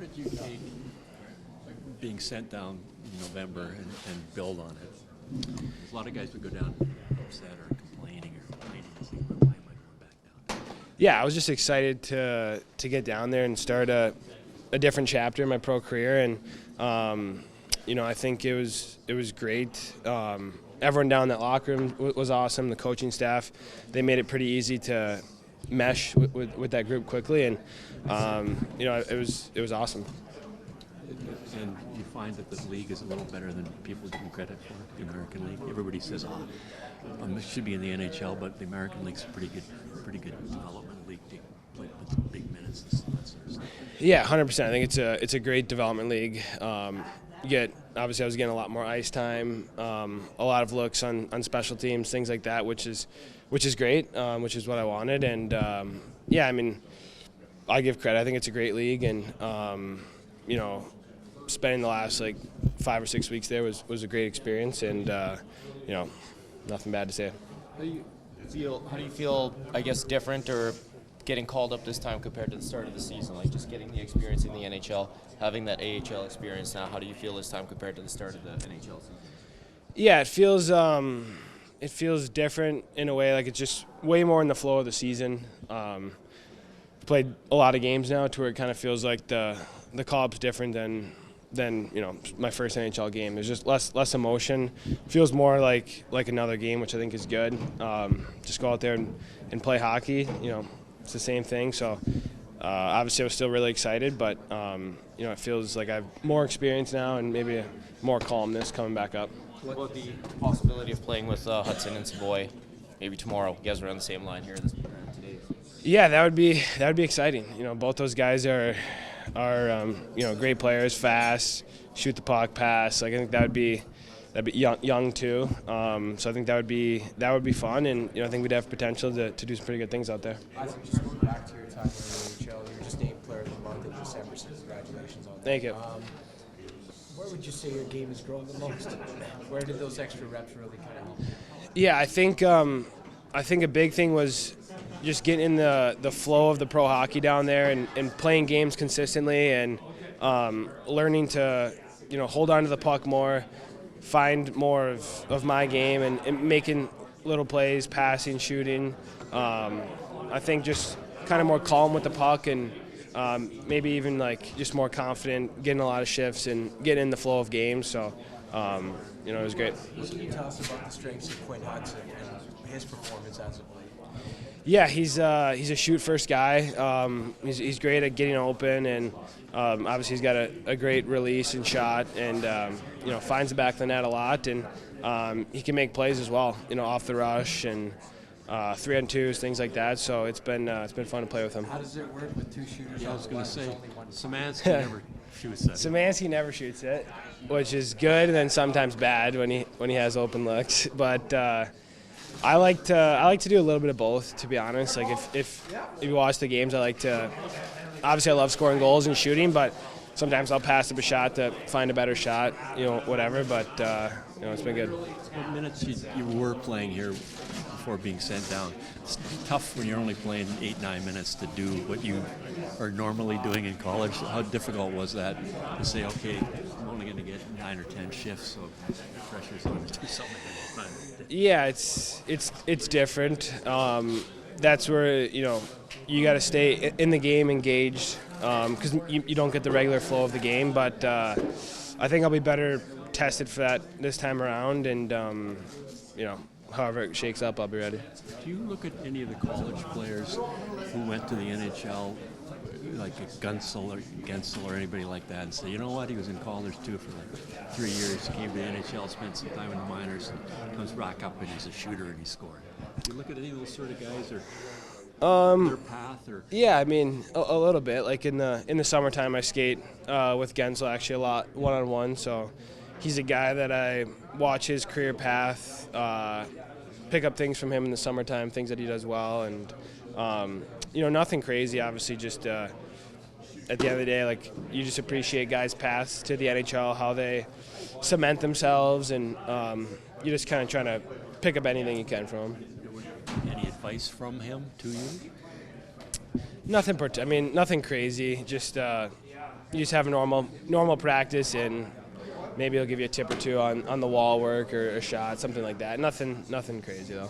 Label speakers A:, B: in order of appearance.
A: did you take being sent down in November and build on it? There's a lot of guys would go down upset or complaining and saying, why am I going back down?
B: Yeah, I was just excited to get down there and start a different chapter in my pro career, and I think it was great. Everyone down in that locker room was awesome. The coaching staff, they made it pretty easy to mesh with that group quickly, and it was awesome.
A: And you find that the league is a little better than people give them credit for, the American League. Everybody says, it should be in the NHL, but the American League's a pretty good development league to play with big minutes and that sort of stuff.
B: Yeah, 100%. I think it's a great development league. Obviously I was getting a lot more ice time, a lot of looks on special teams, things like that, which is great, which is what I wanted. And I give credit. I think it's a great league, and spending the last 5 or 6 weeks there was a great experience, and nothing bad to say.
C: How do you feel, I guess, different or getting called up this time compared to the start of the season? Like, just getting the experience in the NHL, having that AHL experience now, how do you feel this time compared to the start of the NHL season?
B: Yeah, it feels different in a way. Like, it's just way more in the flow of the season. Played a lot of games now to where it kind of feels like the call-up's different than my first NHL game. There's just less emotion. Feels more like another game, which I think is good. Just go out there and play hockey. It's the same thing. So obviously I was still really excited, but it feels like I have more experience now and maybe more calmness coming back up.
C: What about the possibility of playing with Hudson and Savoy maybe tomorrow? You guys are on the same line here today.
B: Yeah, that would be exciting. Both those guys are great players, fast, shoot the puck, pass. I think that'd be young too. So I think that would be fun, and I think we'd have potential to do some pretty good things out there.
D: I think just going back to your time in the AHL, you were just named Player of the Month in December, so congratulations on that.
B: Thank you.
D: Where would you say your game has grown the most? Where did those extra reps really kind of help?
B: Yeah, I think a big thing was just getting in the flow of the pro hockey down there and playing games consistently, and learning to hold on to the puck more, find more of my game, and making little plays, passing, shooting. I think just kind of more calm with the puck, and maybe even just more confident, getting a lot of shifts and getting in the flow of games. So it was great.
D: What can you tell us about the strengths of Quinn Hudson and his performance as of late?
B: Yeah, he's a shoot-first guy. He's great at getting open, and obviously he's got a great release and shot, and finds the back of the net a lot, and he can make plays as well, off the rush and 3-on-2s, things like that. So it's been fun to play with him.
D: How does it work with two shooters?
A: Yeah, I was going to say, Szymanski never shoots that.
B: Szymanski never shoots it, which is good and then sometimes bad when he has open looks, but. I like to do a little bit of both, to be honest. Like if you watch the games, obviously I love scoring goals and shooting, but sometimes I'll pass up a shot to find a better shot, whatever. But it's been good.
A: What minutes you were playing here before being sent down? It's tough when you're only playing 8-9 minutes to do what you are normally doing in college. How difficult was that to say, okay, I'm only going to get 9 or 10 shifts, so the pressure's on to do something at the time?
B: Yeah, it's different. That's where you got to stay in the game, engaged, because you don't get the regular flow of the game. But I think I'll be better tested for that this time around, and however it shakes up, I'll be ready.
A: Do you look at any of the college players who went to the NHL, like Gensel or anybody like that, and say, you know what, he was in college too for 3 years, came to the NHL, spent some time in the minors, and comes back up and he's a shooter and he scored? Do you look at any of those sort of guys, or their path? Or
B: Yeah, I mean, a little bit. Like in the summertime, I skate with Gensel actually a lot, one-on-one, so he's a guy that I watch his career path, pick up things from him in the summertime, things that he does well, and nothing crazy, obviously, just at the end of the day, you just appreciate guys' paths to the NHL, how they cement themselves, and you just kind of trying to pick up anything you can from him.
A: any advice from him to you?
B: Nothing crazy, just you just have a normal practice, and maybe he'll give you a tip or two on the wall work or a shot, something like that. Nothing crazy though.